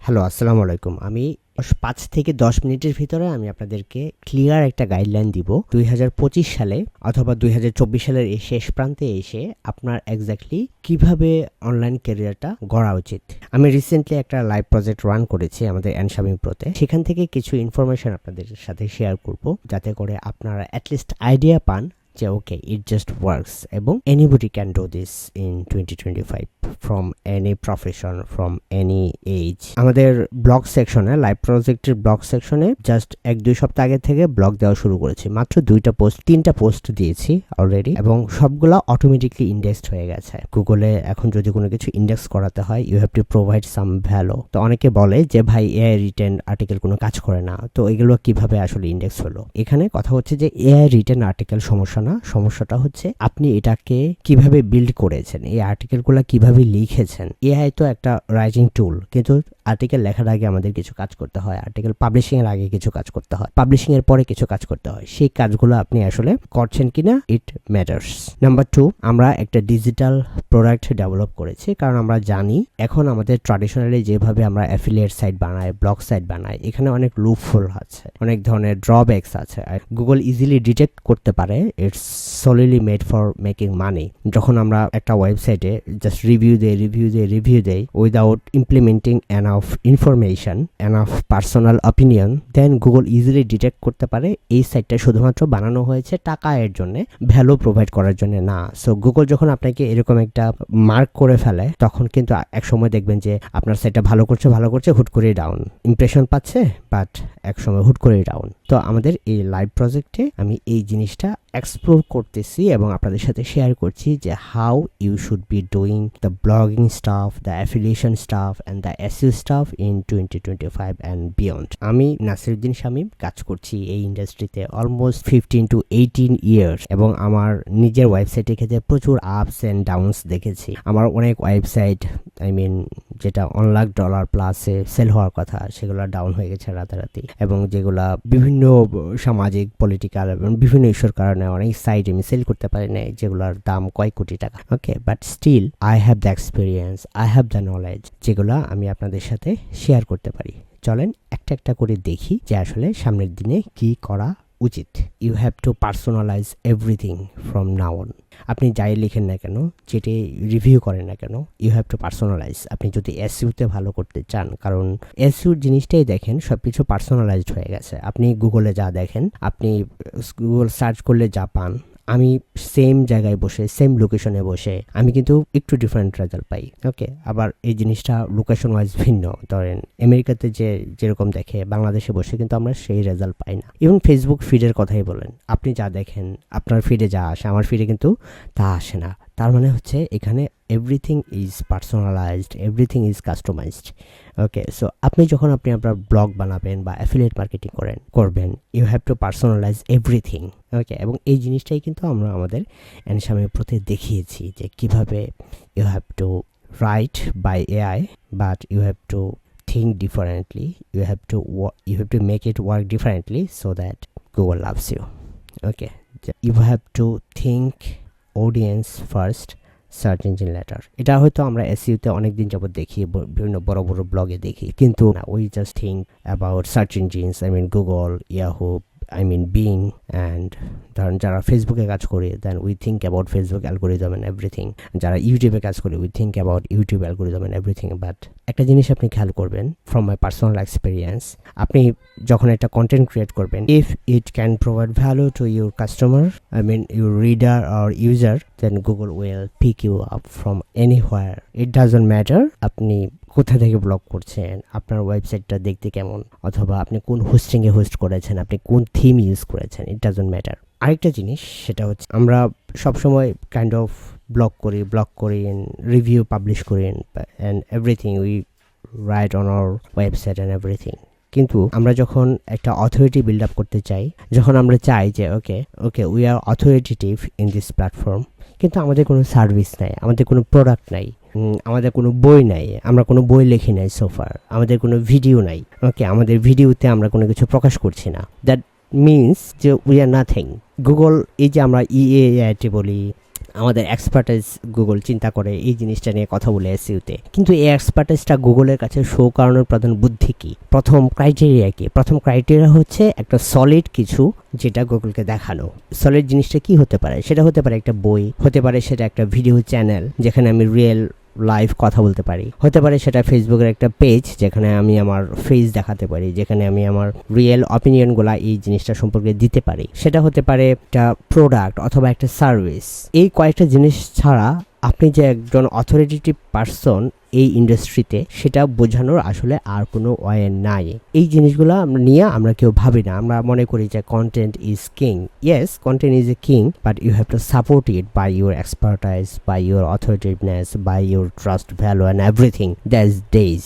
Hello, আসসালামু আলাইকুম। আমি ৫ থেকে ১০ মিনিটের ভিতরে আমি আপনাদেরকে ক্লিয়ার একটা গাইডলাইন দিব ২০২৫ সালে অথবা ২০২৪ সালের এই শেষ প্রান্তে এসে আপনার এক্স্যাক্টলি কিভাবে অনলাইন ক্যারিয়ারটা গড়া উচিত। আমি রিসেন্টলি একটা লাইভ প্রজেক্ট রান করেছি আমাদের NShamimPROতে। সেখান থেকে কিছু ইনফরমেশন আপনাদের সাথে শেয়ার করব, যাতে করে আপনারা অ্যাটলিস্ট আইডিয়া পান যে ওকে ইট জাস্ট ওয়ার্কস এবং anybody can do this in 2025 from any profession, from any age. আমাদের ব্লগ সেকশনে, লাইভ প্রজেক্টের ব্লগ সেকশনে জাস্ট ১-২ সপ্তাহ আগে থেকে ব্লগ দেওয়া শুরু করেছি। মাত্র ৩টা পোস্ট দিয়েছি অলরেডি, এবং সবগুলো অটোমেটিকলি ইন্ডেক্সড হয়ে গেছে। গুগলে এখন যদি কোনো কিছু ইন্ডেক্স করাতে হয়, you have to provide some value. তো অনেকে বলে যে ভাই এআই রিটেন আর্টিকেল কোনো কাজ করে না, তো এগুলো কিভাবে আসলে ইন্ডেক্স হলো? এখানে কথা হচ্ছে যে এআই রিটেন আর্টিকেল সমস্যা না, সমস্যাটা হচ্ছে আপনি এটাকে কিভাবে বিল্ড করেছেন, এই আর্টিকেলগুলো কিভাবে লিখেছেন। এআই তো একটা রাইটিং টুল, কিন্তু আর্টিকেল লেখার আগে আমাদের কিছু কাজ করতে হয়, আর্টিকেল পাবলিশিং এর আগে কিছু কাজ করতে হয়, পাবলিশিং এর পরে কিছু কাজ করতে হয়। সেই কাজগুলো আপনি আসলে করছেন কিনা, ইট ম্যাটার্স। নাম্বার 2, আমরা একটা ডিজিটাল প্রোডাক্ট ডেভেলপ করেছি, কারণ আমরা জানি এখন আমাদের ট্র্যাডিশনালি যেভাবে আমরা অ্যাফিলিয়েট সাইট বানাই, ব্লগ সাইট বানাই, এখানে অনেক লুপহোল আছে, অনেক ধরনের ড্রব্যাকস আছে। আর গুগল ইজিলি ডিটেক্ট করতে পারে it's solely made for making money. যখন আমরা একটা ওয়েবসাইটে জাস্ট রিভিউ দেই without implementing enough information, enough personal opinion, then Google easily detect করতে পারে এই সাইটটা শুধুমাত্র বানানো হয়েছে টাকা এর জন্য, ভ্যালু প্রোভাইড করার জন্য না। সো গুগল যখন আপনাকে এরকম একটা মার্ক করে ফেলে, তখন কিন্তু এক সময় দেখবেন যে আপনার সাইটটা ভালো করছে, হুট করে ডাউন, ইমপ্রেশন পাচ্ছে, বাট এক সময় হুট করে ডাউন। তো আমাদের এই লাইভ প্রজেক্টে আমি এই জিনিসটা এক্সপ্লোর করতেছি এবং আপনাদের সাথে শেয়ার করছি যে how you should be doing the blogging stuff, the affiliation stuff and the SEO stuff in 2025 and beyond. আমি নাসিরউদ্দিন শামীম, কাজ করছি এই ইন্ডাস্ট্রিতে অলমোস্ট 15 to 18 ইয়ার্স, এবং আমার নিজের ওয়েবসাইটে ক্ষেত্রে প্রচুর আপস অ্যান্ড ডাউনস দেখেছি। আমার অনেক ওয়েবসাইট যেটা $1,00,000+ সেল হওয়ার কথা, সেগুলো ডাউন হয়ে গেছে রাতারাতি, এবং যেগুলা বিভিন্ন সামাজিক, পলিটিক্যাল এবং বিভিন্ন ইস্যুর কারণে অনেক সাইট আমি সেল করতে পারি না, যেগুলোর দাম কয়েক কোটি টাকা। Okay, but still I have the experience, I have the knowledge, যেগুলো আমি আপনাদের সাথে শেয়ার করতে পারি। চলেন একটা একটা করে দেখি যে আসলে সামনের দিনে কি করা উচিত। You have to personalise everything from now on. আপনি যাই লিখেন না কেন, যেটি রিভিউ করেন না কেন, ইউ হ্যাভ টু পার্সোনালাইজ। আপনি যদি এসইওতে ভালো করতে চান, কারণ এসইওর জিনিসটাই দেখেন সবকিছু পার্সোনালাইজড হয়ে গেছে। আপনি গুগলে যা দেখেন, আপনি গুগল সার্চ করলে যা পান, আমি সেম জায়গায় বসে, সেম লোকেশনে বসে আমি কিন্তু একটু ডিফারেন্ট রেজাল্ট পাই। ওকে, আবার এই জিনিসটা লোকেশন ওয়াইজ ভিন্ন। ধরেন আমেরিকাতে যেরকম দেখে, বাংলাদেশে বসে কিন্তু আমরা সেই রেজাল্ট পাই না। ইভেন ফেসবুক ফিডের কথাই বলেন, আপনি যা দেখেন, আপনার ফিডে যা আসে, আমার ফিডে কিন্তু তা আসে না। তার মানে হচ্ছে এখানে everything is personalised, everything is customised. Okay, so আপনি যখন আপনার ব্লগ বানাবেন বা অ্যাফিলিয়েট মার্কেটিং করবেন, you have to personalise everything. Okay, এবং এই জিনিসটাই কিন্তু আমরা আমাদের NShamimPROতে দেখিয়েছি যে কিভাবে you have to write by AI, but you have to think differently, you have to make it work differently so that Google loves you. Okay, you have to think audience first, search engine letter. এটা হয়তো আমরা এসইওতে অনেকদিন যাবত দেখি, বিভিন্ন বড় বড় ব্লগে দেখি, কিন্তু we just think about search engines, Google, Yahoo, Bing, and ধরেন যারা ফেসবুকে কাজ করি, then we think about Facebook algorithm and everything. যারা ইউটিউবে কাজ করি, we think about YouTube algorithm and everything. But একটা জিনিস আপনি খেয়াল করবেন, ফ্রম মাই পার্সোনাল এক্সপিরিয়েন্স, আপনি যখন একটা কন্টেন্ট ক্রিয়েট করবেন, if it can provide value to your customer, your reader or user, then Google will pick you up from anywhere. It doesn't matter আপনি কোথা থেকে ব্লগ করছেন, আপনার ওয়েবসাইটটা দেখতে কেমন, অথবা আপনি কোন হোস্টিংয়ে হোস্ট করেছেন, আপনি কোন থিম ইউজ করেছেন, ইট ডাজন্ট ম্যাটার। আরেকটা জিনিস, সেটা হচ্ছে আমরা সবসময় কাইন্ড অফ ব্লগ করি রিভিউ পাবলিশ করি and everything we write on our website and everything. কিন্তু আমরা যখন একটা অথরিটি বিল্ড আপ করতে চাই, যখন আমরা চাই যে okay we are authoritative in this platform, কিন্তু আমাদের কোনো সার্ভিস নাই, আমাদের কোনো প্রোডাক্ট নাই, আমাদের কোনো বই নাই, আমরা কোনো বই লিখি নাই সোফার, আমাদের কোনো ভিডিও নাই। ওকে, আমাদের ভিডিওতে আমরা কোনো কিছু প্রকাশ করছি না, দ্যাট মিনস যে উই আর নাথিং। গুগল, এই যে আমরা ইএআইটি বলি, আমাদের এক্সপার্টাইজ গুগল চিন্তা করে এই জিনিসটা নিয়ে কথা বলে এসইওতে, কিন্তু এই এক্সপার্টাইজটা গুগলের কাছে শো করানোর প্রধান বুদ্ধি কি, প্রথম ক্রাইটেরিয়া কি? প্রথম ক্রাইটেরিয়া হচ্ছে একটা সলিড কিছু যেটা গুগলকে দেখানো। সলিড জিনিসটা কি হতে পারে? সেটা হতে পারে একটা বই, হতে পারে সেটা একটা ভিডিও চ্যানেল যেখানে আমি রিয়েল লাইভ কথা বলতে পারি, হতে পারে সেটা ফেসবুকের একটা পেজ যেখানে আমি আমার ফেস দেখাতে পারি, যেখানে আমি আমার রিয়েল অপিনিয়নগুলা এই জিনিসটা সম্পর্কে দিতে পারি, সেটা হতে পারে একটা প্রোডাক্ট অথবা একটা সার্ভিস। এই কয়েকটা জিনিস ছাড়া আপনি যে একজন অথরিটেটিভ পারসন এই ইন্ডাস্ট্রিতে, সেটা বোঝানোর আসলে আর কোনো ওয়ে নাই। এই জিনিসগুলো আমরা নিয়ে আমরা কেউ ভাবি না, আমরা মনে করি যে content is king. Yes, content is a king, but you have to support it by your expertise, by your authoritativeness, by your trust value and everything that's days.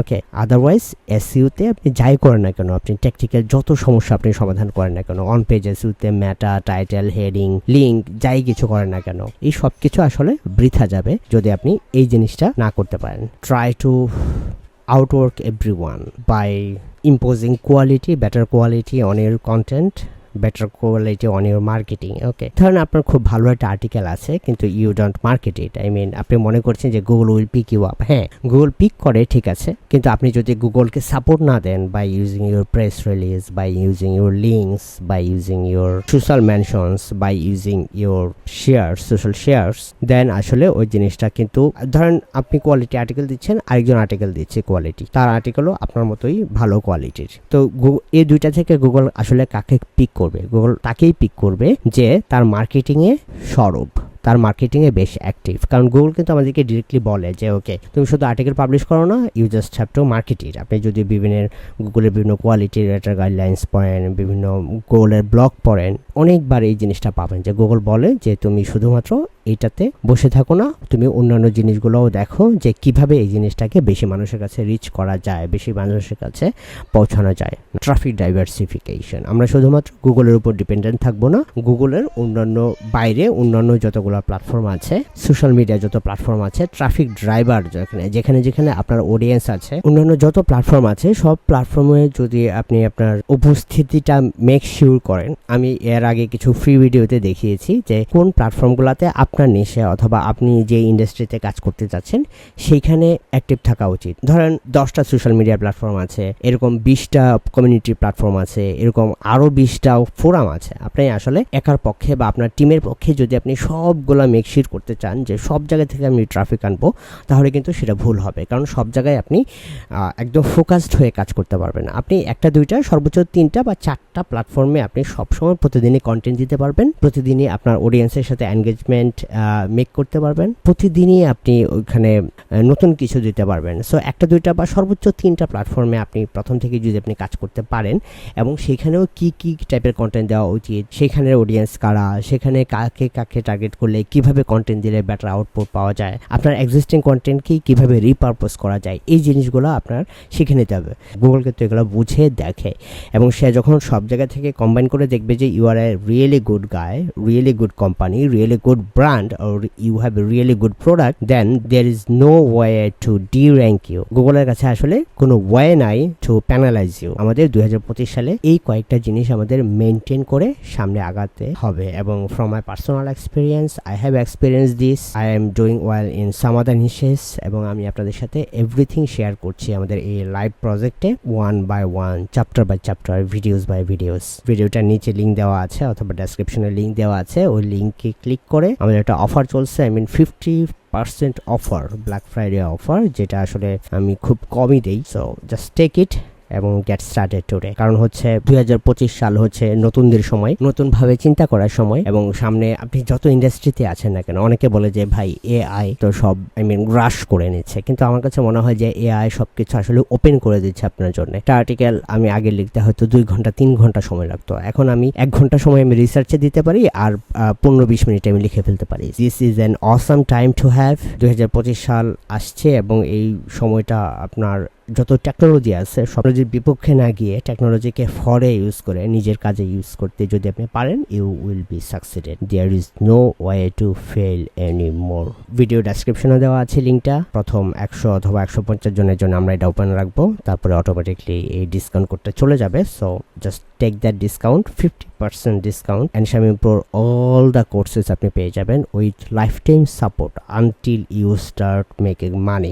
Okay, otherwise এসইওতে আপনি যাই করেন না কেন, আপনি টেকনিক্যাল যত সমস্যা আপনি সমাধান করেন না কেন, অন পেজ এসইওতে মেটা, টাইটেল, হেডিং, লিঙ্ক যাই কিছু করেন না কেন, এই সব কিছু আসলে বৃথা যাবে যদি আপনি এই জিনিসটা না করতে পারেন। Try to outwork everyone by imposing quality, better quality on your content, better quality on your marketing. Okay, ধরেন আপনার খুব ভালো একটা আর্টিকেল আছে কিন্তু you don't market it, I mean আপনি মনে করছেন যে Google will pick you up. হ্যাঁ, গুগল পিক করে, ঠিক আছে, কিন্তু আপনি যদি গুগলকে সাপোর্ট না দেন by using your press release, by using your links, by using your social mentions, by using your share, social shares, then আসলে ওই জিনিসটা কিন্তু, ধরেন আপনি কোয়ালিটি আর্টিকেল দিচ্ছেন, আরেকজন আর্টিকেল দিচ্ছে কোয়ালিটি, তার আর্টিকেলও আপনার মতোই ভালো কোয়ালিটির, তো এই দুইটা থেকে গুগল আসলে কাকে পিক করবে? গুগল তাকেই পিক করবে যে তার মার্কেটিংয়ে সরব, তার মার্কেটিংয়ে বেশ অ্যাক্টিভ। কারণ গুগল কিন্তু আমাদেরকে ডিরেক্টলি বলে যে ওকে, তুমি শুধু আর্টিকেল পাবলিশ করো না, you just have to market it. আপনি যদি গুগলের বিভিন্ন কোয়ালিটি রেটার গাইডলাইন্স পড়েন, বিভিন্ন গুগলের ব্লগ পড়েন, অনেকবার এই জিনিসটা পাবেন যে গুগল বলে যে তুমি শুধুমাত্র এটাতে বসে থাকো না, তুমি অন্যান্য জিনিসগুলোও দেখো যে কিভাবে এই জিনিসটাকে বেশি মানুষের কাছে রিচ করা যায়, বেশি মানুষের কাছে পৌঁছানো যায়। ট্রাফিক ডাইভার্সিফিকেশন, আমরা শুধুমাত্র গুগলের উপর ডিপেন্ডেন্ট থাকবো না, গুগলের অন্যান্য বাইরে অন্যান্য যতগুলো প্ল্যাটফর্ম আছে, সোশ্যাল মিডিয়া যত প্ল্যাটফর্ম আছে, ট্রাফিক ড্রাইভার যেখানে যেখানে আপনার অডিয়েন্স আছে, অন্যান্য যত প্ল্যাটফর্ম আছে, সব প্ল্যাটফর্মে যদি আপনি আপনার উপস্থিতিটা মেক শিওর করেন। আমি এর আগে কিছু ফ্রি ভিডিওতে দেখিয়েছি যে কোন প্ল্যাটফর্মগুলোতে আপনার নিশে অথবা আপনি যে ইন্ডাস্ট্রিতে কাজ করতে যাচ্ছেন সেইখানে অ্যাক্টিভ থাকা উচিত। ধরেন 10টা সোশ্যাল মিডিয়া প্ল্যাটফর্ম আছে, এরকম 20টা কমিউনিটি প্ল্যাটফর্ম আছে, এরকম আরো 20টা ফোরাম আছে। আপনি আসলে একার পক্ষে বা আপনার টিমের পক্ষে যদি আপনি সবগুলা মেকশিওর করতে চান যে সব জায়গা থেকে আমি ট্রাফিক আনবো, তাহলে কিন্তু সেটা ভুল হবে। কারণ সব জায়গায় আপনি একদম ফোকাসড হয়ে কাজ করতে পারবেন। আপনি একটা, দুইটা, সর্বোচ্চ 3টা বা 4টা প্ল্যাটফর্মে আপনি সবসময় প্রতিদিনই কন্টেন্ট দিতে পারবেন, প্রতিদিনই আপনার অডিয়েন্সের সাথে এনগেজমেন্ট মেক করতে পারবেন, প্রতিদিনই আপনি ওইখানে নতুন কিছু দিতে পারবেন। সো একটা, দুইটা বা সর্বোচ্চ 3টা প্ল্যাটফর্মে আপনি প্রথম থেকে যদি আপনি কাজ করতে পারেন এবং সেখানেও কি কি টাইপের কন্টেন্ট দেওয়া উচিত, সেখানের অডিয়েন্স কারা, সেখানে কাকে কাকে টার্গেট করলে কিভাবে কন্টেন্ট দিলে বেটার আউটপুট পাওয়া যায়, আপনার এক্সিস্টিং কন্টেন্টকে কিভাবে রিপারপোজ করা যায়, এই জিনিসগুলো আপনার শিখে নিতে হবে। গুগল কিন্তু এগুলো বুঝে দেখে এবং সে যখন সব জায়গা থেকে কম্বাইন করে দেখবে যে you are a really good guy, really good company, really good brand, or you have a really good product, then there is no way to de-rank you. গুগলের কাছে আসলে কোনো ওয়ে নাই to penalize you. আমাদের 2025 সালে এই কয়েকটা জিনিস আমাদের মেনটেন করে সামনে আগাতে হবে। এবং from my personal experience, I have experienced this. I am doing well in some other niches এবং আমি আপনাদের সাথে এভরিথিং শেয়ার করছি আমাদের এই লাইভ প্রজেক্টে, one by one, chapter by chapter, videos by videos. ভিডিওটার নিচে লিঙ্ক দেওয়া আছে অথবা ডেসক্রিপশনে লিঙ্ক দেওয়া আছে, ওই লিঙ্কে ক্লিক করে আমাদের একটা অফার চলছে, I mean 50% offer, black Friday offer, যেটা আসলে আমি খুব কমই দেই। সো জাস্ট টেক ইট এবং গেট স্টার্টেড টুডে। কারণ হচ্ছে 2025 সাল হচ্ছে নতুনদের সময়, নতুনভাবে চিন্তা করার সময়। এবং সামনে আপনি যত ইন্ডাস্ট্রিতে আছেন না কেন, অনেকে বলে যে ভাই এআই তো সব গ্রাস করে নিচ্ছে, কিন্তু আমার কাছে মনে হয় যে এআই সবকিছু আসলে ওপেন করে দিচ্ছে আপনার জন্য। একটা আর্টিকেল আমি আগে লিখতে হয়তো 2 ঘন্টা 3 ঘন্টা সময় লাগতো, এখন আমি 1 ঘন্টা সময় আমি রিসার্চে দিতে পারি আর 15-20 মিনিটে আমি লিখে ফেলতে পারি। This is an awesome time to have. 2025 সাল আসছে এবং এই সময়টা আপনার যত টেকনোলজি আছে সব টেকনোলজির বিপক্ষে না গিয়ে টেকনোলজিকে ফরে ইউজ করে নিজের কাজে ইউজ করতে যদি আপনি পারেন, you will be succeeded. There is no way to fail any more. Video ডেসক্রিপশনে দেওয়া আছে লিঙ্কটা। প্রথম 100 অথবা 150 জনের জন্য আমরা এটা ওপেন রাখবো, তারপরে অটোমেটিকলি এই ডিসকাউন্ট কোডটা চলে যাবে। So just take that discount, 50% discount. NShamimPRO all the courses আপনি পেয়ে যাবেন with lifetime support until you start making money.